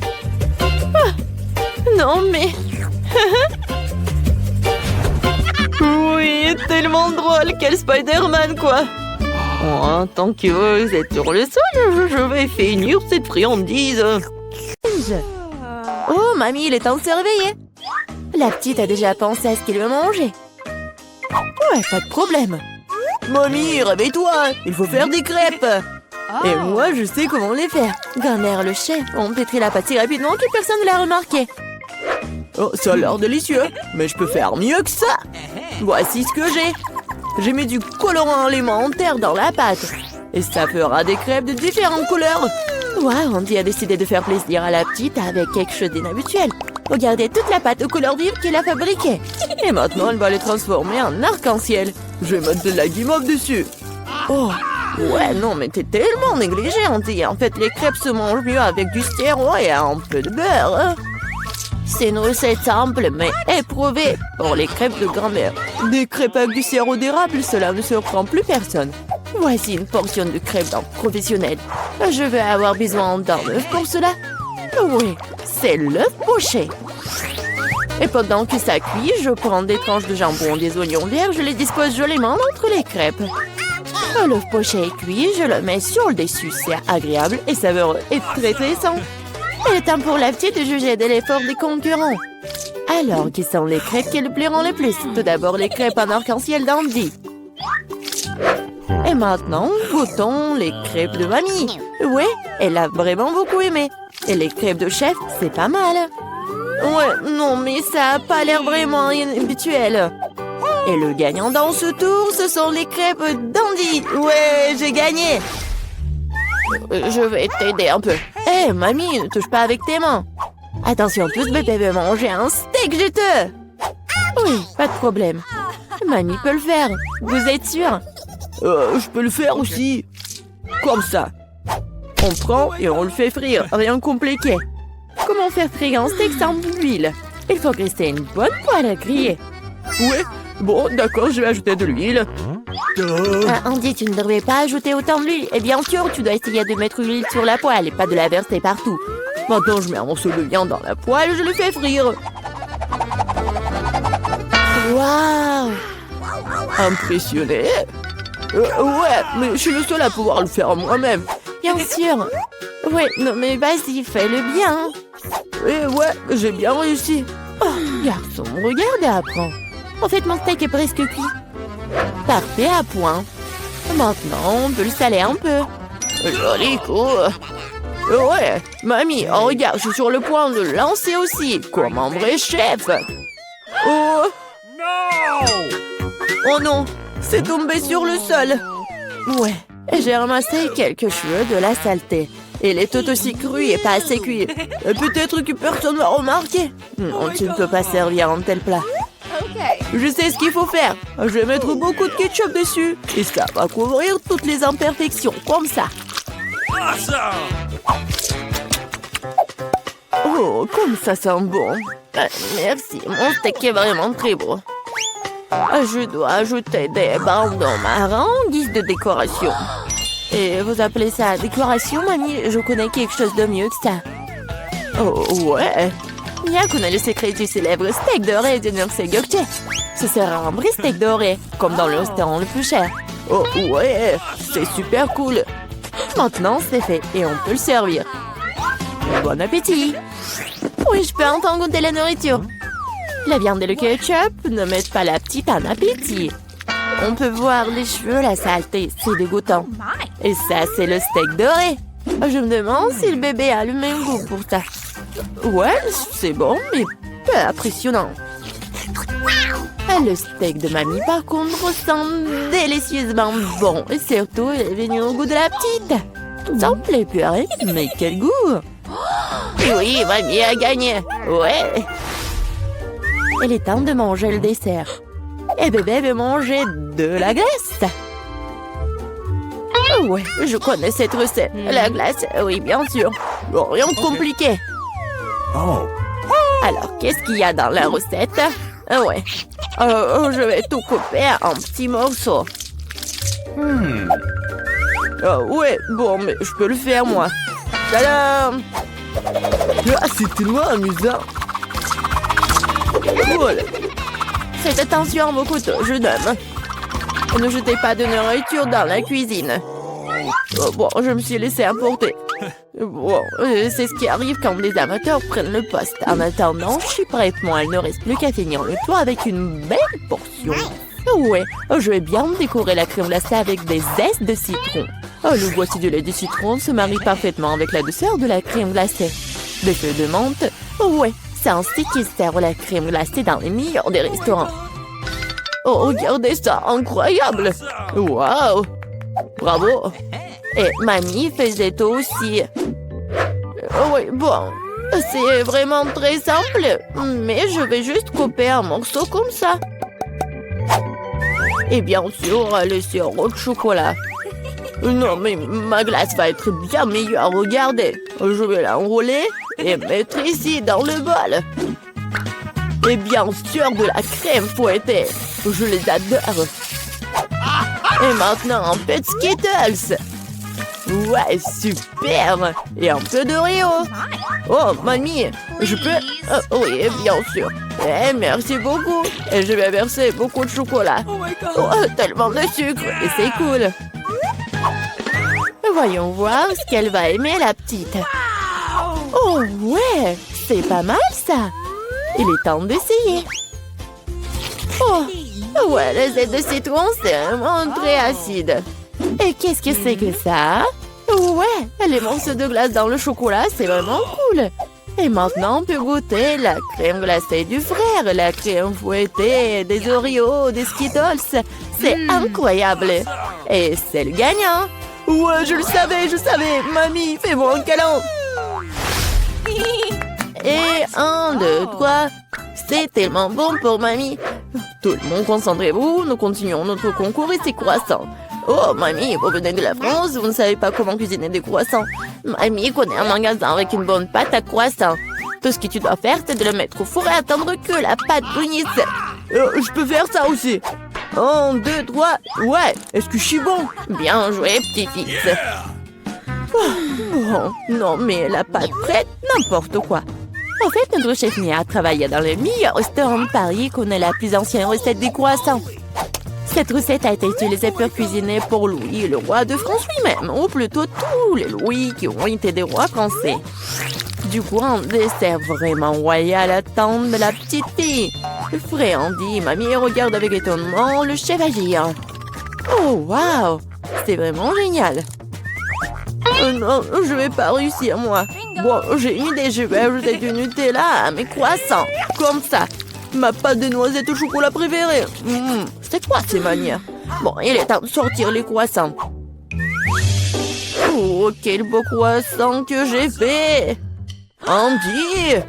Ah, non, mais... Oui, tellement drôle. Quel Spider-Man, quoi. Oh, tant que vous êtes sur le sol, je vais finir cette friandise. Oh, mamie, il est temps de se réveiller. La petite a déjà pensé à ce qu'elle veut manger. Ouais, pas de problème. Mamie, réveille-toi, il faut faire des crêpes. Et moi, je sais comment les faire. Grand-mère le chef, on pétrit la pâte si rapidement que personne ne l'a remarqué. Oh, ça a l'air délicieux, mais je peux faire mieux que ça. Voici ce que j'ai. J'ai mis du colorant alimentaire dans la pâte. Et ça fera des crêpes de différentes couleurs. Waouh, Andy a décidé de faire plaisir à la petite avec quelque chose d'inhabituel. Regardez toute la pâte aux couleurs vives qu'il a fabriquée. Et maintenant, elle va les transformer en arc-en-ciel. Je vais mettre de la guimauve dessus. Oh, ouais, non, mais t'es tellement négligée, Andy. En fait, les crêpes se mangent mieux avec du sirop et un peu de beurre. Hein. C'est une recette simple, mais éprouvée pour les crêpes de grand-mère. Des crêpes avec du sirop d'érable, cela ne surprend plus personne. Voici une portion de crêpes d'un professionnel. Je vais avoir besoin d'un œuf pour cela. Oui, c'est l'œuf poché. Et pendant que ça cuit, je prends des tranches de jambon, des oignons verts, je les dispose joliment entre les crêpes. L'œuf poché est cuit, je le mets sur le dessus. C'est agréable et savoureux et très sain. Il est temps pour la petite de juger de l'effort des concurrents. Alors, qui sont les crêpes qui lui plairont le plus? Tout d'abord, les crêpes en arc-en-ciel d'Andy. Et maintenant, goûtons les crêpes de mamie. Oui, elle a vraiment beaucoup aimé. Et les crêpes de chef, c'est pas mal. Ouais, non, mais ça a pas l'air vraiment habituel. Et le gagnant dans ce tour, ce sont les crêpes d'Andy. Ouais, j'ai gagné. Je vais t'aider un peu. Hé, mamie, ne touche pas avec tes mains. Attention, tous bébé veut manger un steak juteux. Oui, pas de problème. Mamie peut le faire. Vous êtes sûr? Je peux le faire aussi. Comme ça. On prend et on le fait frire. Rien de compliqué. Comment faire frire un steak sans l'huile? Il faut rester une bonne poêle à griller. Ouais, bon, d'accord, je vais ajouter de l'huile. Andy, tu ne devrais pas ajouter autant d'huile. Et bien sûr, tu dois essayer de mettre l'huile sur la poêle et pas de la verser partout. Maintenant, je mets un morceau de viande dans la poêle et je le fais frire. Waouh! Impressionné? Ouais, mais je suis le seul à pouvoir le faire moi-même. Bien sûr. Ouais, non mais vas-y, fais-le bien. Ouais, j'ai bien réussi. Oh, garçon, regarde et apprends. En fait, mon steak est presque cuit. Parfait à point. Maintenant, on peut le saler un peu. Joli coup. Ouais, mamie, oh, regarde, je suis sur le point de lancer aussi. Comme un vrai chef. Oh. Oh non, c'est tombé sur le sol. Ouais, j'ai ramassé quelques cheveux de la saleté. Il est tout aussi cru et pas assez cuit. Peut-être que personne ne va remarquer. Non, tu ne peux pas servir un tel plat. Je sais ce qu'il faut faire. Je vais mettre beaucoup de ketchup dessus. Et ça va couvrir toutes les imperfections, comme ça. Oh, comme ça sent bon. Merci, mon steak est vraiment très beau. Je dois ajouter des bandons marrons en guise de décoration. Et vous appelez ça décoration, mamie? Je connais quelque chose de mieux que ça. Oh, ouais. Bien qu'on ait le secret du célèbre steak doré de Nurse Gökçe. Ce sera un vrai steak doré, comme dans le restaurant le plus cher. Oh, ouais, c'est super cool. Maintenant, c'est fait et on peut le servir. Bon appétit. Oui, je peux enfin goûter la nourriture. La viande et le ketchup ne mettent pas la petite en appétit. On peut voir les cheveux, la saleté, c'est dégoûtant. Et ça, c'est le steak doré. Je me demande si le bébé a le même goût pour ça. Ouais, c'est bon, mais peu impressionnant. Le steak de mamie, par contre, sent délicieusement bon. Et surtout, il est venu au goût de la petite. Ça me plaît purée, mais quel goût! Oui, mamie a gagné. Ouais. Il est temps de manger le dessert. Et bébé veut manger de la graisse. Ouais, je connais cette recette. La glace, oui, bien sûr. Bon, rien de compliqué. Oh. Alors, qu'est-ce qu'il y a dans la recette? Ouais. Je vais tout couper en petits morceaux. Ouais, bon, mais je peux le faire, moi. Tadam! Ah, c'est tellement amusant. Voilà. Faites attention à vos couteaux, jeune homme. Ne jetez pas de nourriture dans la cuisine. Bon, je me suis laissé emporter. Bon, c'est ce qui arrive quand les amateurs prennent le poste. En attendant, je suis prête. Moi, il ne reste plus qu'à finir le tour avec une belle portion. Ouais, je vais bien décorer la crème glacée avec des zestes de citron. Le voici du lait de citron se marie parfaitement avec la douceur de la crème glacée. Des feuilles de menthe. Ouais, c'est ainsi qu'ils servent la crème glacée dans les meilleurs des restaurants. Oh, regardez ça, incroyable! Waouh! Bravo! Et mamie faisait aussi. Oui, bon, c'est vraiment très simple, mais je vais juste couper un morceau comme ça. Et bien sûr, le sirop de chocolat. Non, mais ma glace va être bien meilleure, regardez. Je vais l'enrouler et mettre ici dans le bol. Et bien sûr, de la crème fouettée. Je les adore. Et maintenant, un peu de Skittles. Ouais, super. Et un peu d'Oreo. Oh, mamie, je peux... oui, bien sûr. Merci beaucoup. Et je vais verser beaucoup de chocolat. Oh, tellement de sucre. Et c'est cool. Voyons voir ce qu'elle va aimer, la petite. Oh, ouais, c'est pas mal, ça. Il est temps d'essayer. Oh, ouais, le zeste de citron, c'est vraiment très acide. Et qu'est-ce que c'est que ça? Ouais, les morceaux de glace dans le chocolat, c'est vraiment cool. Et maintenant, on peut goûter la crème glacée du frère, la crème fouettée, des Oreos, des Skittles. C'est incroyable. Et c'est le gagnant. Ouais, je le savais. Mamie, fais-moi un câlin. Et 1, 2, 3. C'est tellement bon pour mamie. Tout le monde, concentrez-vous. Nous continuons notre concours et c'est croissants. Oh, mamie, vous venez de la France, vous ne savez pas comment cuisiner des croissants. Mamie connaît un magasin avec une bonne pâte à croissants. Tout ce que tu dois faire, c'est de le mettre au four et attendre que la pâte brunisse. Je peux faire ça aussi. 1, 2, 3. Ouais, est-ce que je suis bon? Bien joué, petit-fils. Bon, non, mais la pâte prête, n'importe quoi. En fait, notre chef Mia travaille dans le meilleur restaurant de Paris et connaît la plus ancienne recette des croissants. Cette recette a été utilisée pour cuisiner pour Louis, le roi de France lui-même, ou plutôt tous les Louis qui ont été des rois français. Du coup, un dessert vraiment royal attend de la petite fille. Frais Andy, mamie regarde avec étonnement le chef agir. Oh, waouh! C'est vraiment génial. Non, je vais pas réussir, moi. Bon, j'ai une idée, je vais ajouter du Nutella à mes croissants. Comme ça. Ma pâte de noisette au chocolat préférée. C'est quoi ces manières? Bon, il est temps de sortir les croissants. Oh, quel beau croissant que j'ai fait! Andy!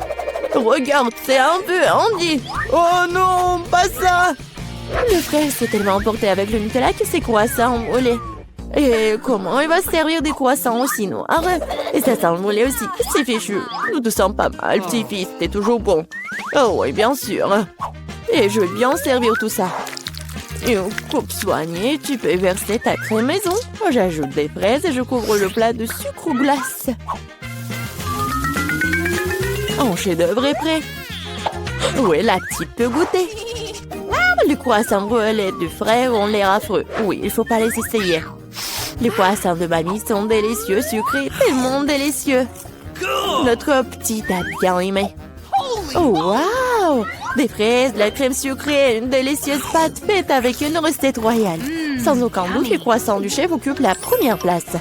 Regarde, c'est un peu Andy! Oh non, pas ça! Le frère s'est tellement emporté avec le Nutella que ses croissants ont brûlé. Et comment il va se servir des croissants aussi noirs? Et ça sent le brûlé aussi. C'est fichu. Nous te sens pas mal, petit-fils. T'es toujours bon. Oh oui, bien sûr. Et je vais bien servir tout ça. Une coupe soignée, tu peux verser ta crème maison. J'ajoute des fraises et je couvre le plat de sucre ou glace. Un chef-d'œuvre est prêt. Oui, la petite peut goûter. Les croissants brûlés du frère ont l'air affreux. Oui, il faut pas les essayer. Les croissants de mamie sont délicieux, sucrés, tellement délicieux. Notre petite a bien aimé. Oh, waouh! Des fraises, de la crème sucrée, une délicieuse pâte faite avec une recette royale. Sans aucun doute, les croissants du chef occupent la première place.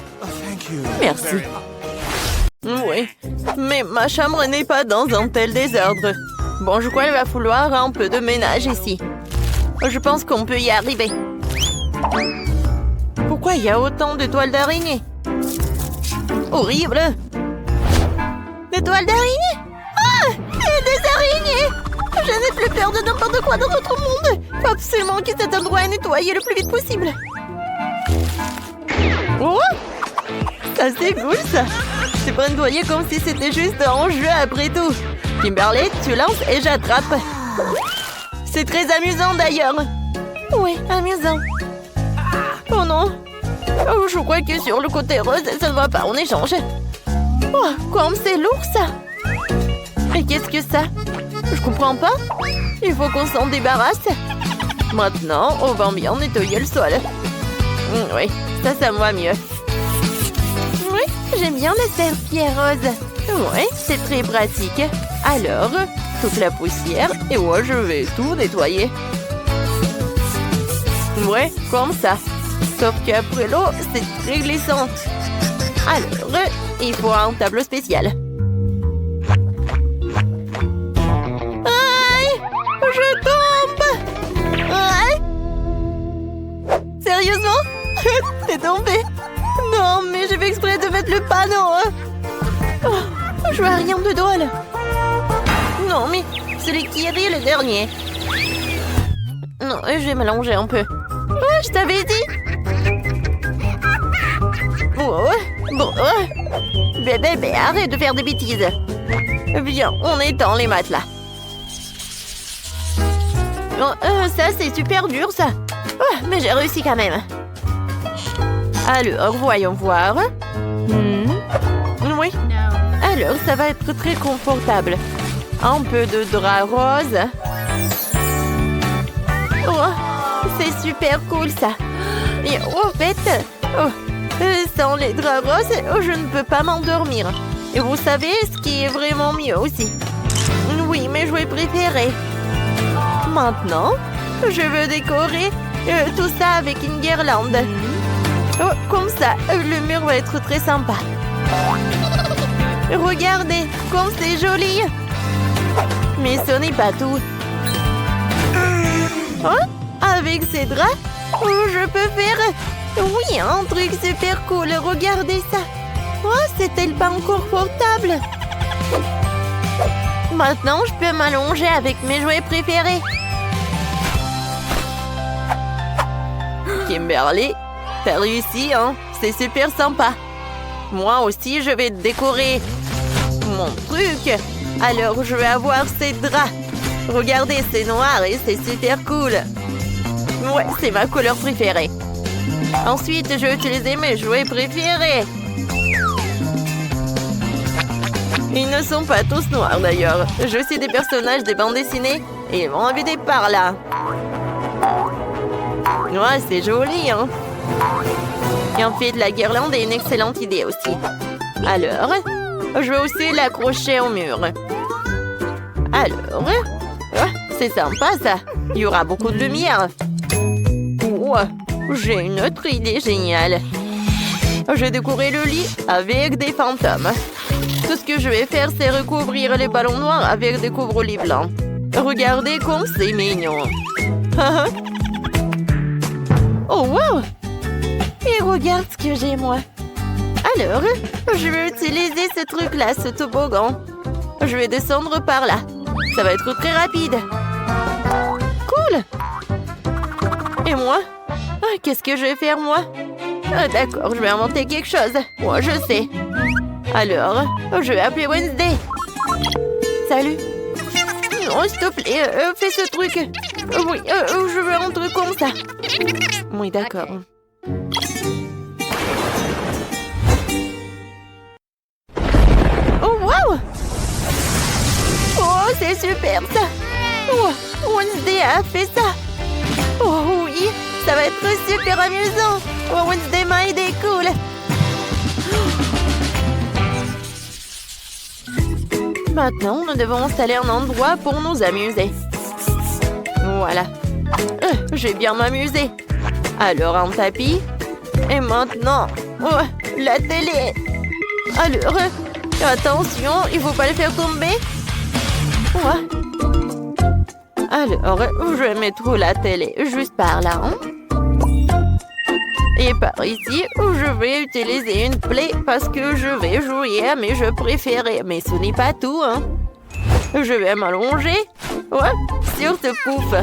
Merci. Oui, mais ma chambre n'est pas dans un tel désordre. Bon, je crois qu'il va falloir un peu de ménage ici. Je pense qu'on peut y arriver. Pourquoi il y a autant de toiles d'araignée? Horrible! Des toiles d'araignée? Ah! Des araignées! Je n'ai plus peur de n'importe quoi dans notre monde! Faut absolument que cet endroit est nettoyé le plus vite possible! Oh! Ça, c'est cool, ça. Tu peux nettoyer comme si c'était juste un jeu après tout. Kimberly, tu lances et j'attrape. C'est très amusant, d'ailleurs. Oui, amusant. Oh non. Oh, je crois que sur le côté rose, ça ne va pas en échange. Oh, comme c'est lourd, ça. Mais qu'est-ce que ça? Je comprends pas. Il faut qu'on s'en débarrasse. Maintenant, on va bien nettoyer le sol. Oui, ça me va mieux. Oui, j'aime bien les serpillères roses. Oui, c'est très pratique. Alors, toute la poussière et moi, je vais tout nettoyer. Ouais, comme ça. Sauf qu'après l'eau, c'est très glissante. Alors, il faut un tableau spécial. Aïe! Je tombe! Aïe! Sérieusement? T'es tombé? Non, mais j'ai fait exprès de mettre le panneau. Oh, je vois rien de drôle. Non, mais celui qui rit le dernier. Non, je vais m'allonger un peu. Ouais, je t'avais dit. Bon. Bébé, arrête de faire des bêtises. Viens, on étend les matelas. Oh, ça, c'est super dur, ça. Oh, mais j'ai réussi quand même. Alors, voyons voir. Oui. Alors, ça va être très confortable. Un peu de drap rose. Oh, c'est super cool, ça. Et en fait, sans les draps roses, je ne peux pas m'endormir. Et vous savez ce qui est vraiment mieux aussi? Oui, mes jouets préférés. Maintenant, je veux décorer tout ça avec une guirlande. Oh, comme ça, le mur va être très sympa. Regardez, comme c'est joli. Mais ce n'est pas tout. Oh, avec ces draps, je peux faire... Oui, un truc super cool. Regardez ça. Oh, c'est tellement confortable. Maintenant, je peux m'allonger avec mes jouets préférés. Kimberly, t'as réussi, hein? C'est super sympa. Moi aussi, je vais décorer mon truc. Alors, je vais avoir ces draps. Regardez, c'est noir et c'est super cool. Ouais, c'est ma couleur préférée. Ensuite, je vais utiliser mes jouets préférés. Ils ne sont pas tous noirs, d'ailleurs. Je suis des personnages des bandes dessinées et ils vont habiter par là. Ouais, c'est joli, hein? Et en fait, la guirlande est une excellente idée aussi. Alors, je vais aussi l'accrocher au mur. Alors, c'est sympa, ça. Il y aura beaucoup de lumière. J'ai une autre idée géniale. Je vais décorer le lit avec des fantômes. Tout ce que je vais faire, c'est recouvrir les ballons noirs avec des couvre-lits blancs. Regardez comme c'est mignon. Oh, wow! Et regarde ce que j'ai, moi. Alors, je vais utiliser ce truc-là, ce toboggan. Je vais descendre par là. Ça va être très rapide. Cool! Et moi? Qu'est-ce que je vais faire, moi? D'accord, je vais inventer quelque chose. Moi, je sais. Alors, je vais appeler Wednesday. Salut. Non, s'il te plaît, fais ce truc. Oui, je veux un truc comme ça. Oui, d'accord. Oh, wow! Oh, c'est super, ça. Oh, Wednesday a fait ça. Oh, oui, ça va être super amusant. Oh, Wednesday m'a aidé, cool. Maintenant, nous devons installer un endroit pour nous amuser. Voilà. Je vais bien m'amuser. Alors, un tapis. Et maintenant, la télé. Alors, attention, il ne faut pas le faire tomber. Alors, je vais mettre la télé juste par là. Et par ici, je vais utiliser une play parce que je vais jouer à mes jeux préférés. Mais ce n'est pas tout, hein. Je vais m'allonger. Sur ce pouf.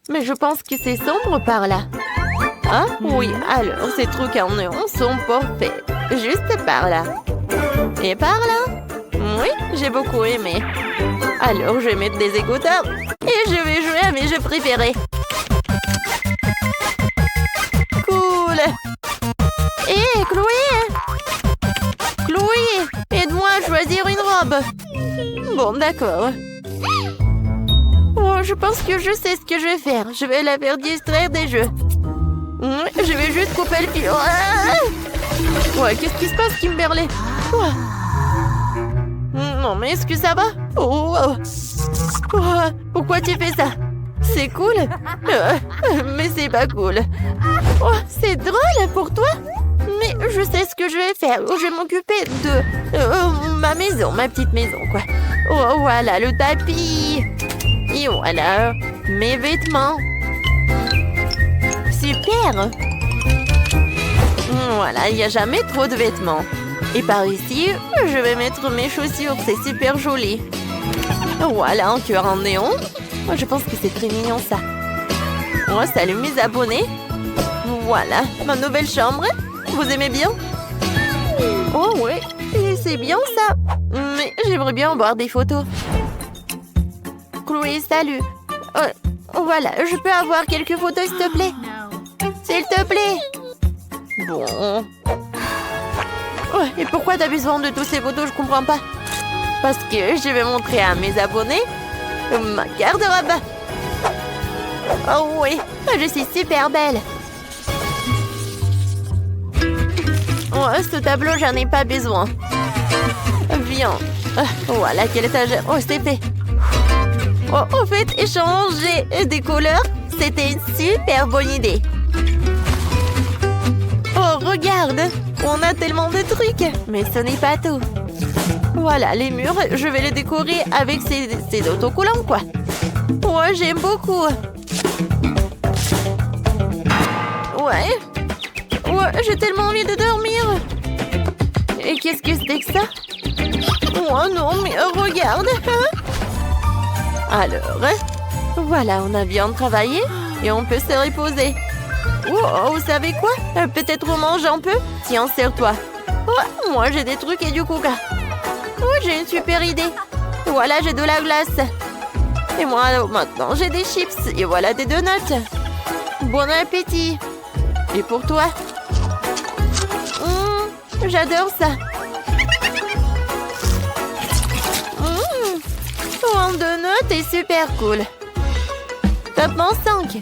Mais je pense que c'est sombre par là. Ah oui, alors ces trucs en néon sont parfaits. Juste par là. Et par là? Oui, j'ai beaucoup aimé. Alors je vais mettre des écouteurs et je vais jouer à mes jeux préférés. Cool. Hé, Chloé! Chloé, aide-moi à choisir une robe. Bon, d'accord. Oh, je pense que je sais ce que je vais faire. Je vais la faire distraire des jeux. Je vais juste couper le fil. Ouais, qu'est-ce qui se passe, Kimberly? Non, mais est-ce que ça va? Pourquoi tu fais ça? C'est cool? Mais c'est pas cool. C'est drôle pour toi? Mais je sais ce que je vais faire. Je vais m'occuper de ma maison, ma petite maison, quoi. Oh, voilà le tapis. Et voilà mes vêtements. Super. Voilà, il n'y a jamais trop de vêtements. Et par ici, je vais mettre mes chaussures. C'est super joli. Voilà, un cœur en néon. Je pense que c'est très mignon, ça. Oh, salut mes abonnés. Voilà, ma nouvelle chambre. Vous aimez bien? Oh oui, c'est bien ça. Mais j'aimerais bien voir des photos. Chloé, salut. Voilà, je peux avoir quelques photos, s'il te plaît? S'il te plaît. Bon. Et pourquoi t'as besoin de toutes ces photos? Je comprends pas. Parce que je vais montrer à mes abonnés ma garde-robe. Oh oui, je suis super belle. Oh, ce tableau, j'en ai pas besoin. Viens. Voilà, quel étagère. Oh, c'est fait. Oh, au fait, échanger des couleurs, c'était une super bonne idée. Oh, regarde, on a tellement de trucs. Mais ce n'est pas tout. Voilà, les murs, je vais les décorer avec ces autocollants, quoi. Ouais, j'aime beaucoup. Ouais, j'ai tellement envie de dormir. Et qu'est-ce que c'était que ça? Oh non, mais regarde. Alors, voilà, on a bien travaillé et on peut se reposer. Oh, vous savez quoi? Peut-être on mange un peu? Tiens, serre-toi. Oh, moi, j'ai des trucs et du coca. Oh, j'ai une super idée. Voilà, j'ai de la glace. Et moi, maintenant, j'ai des chips. Et voilà des donuts. Bon appétit. Et pour toi? J'adore ça. Un donut est super cool. Top 5.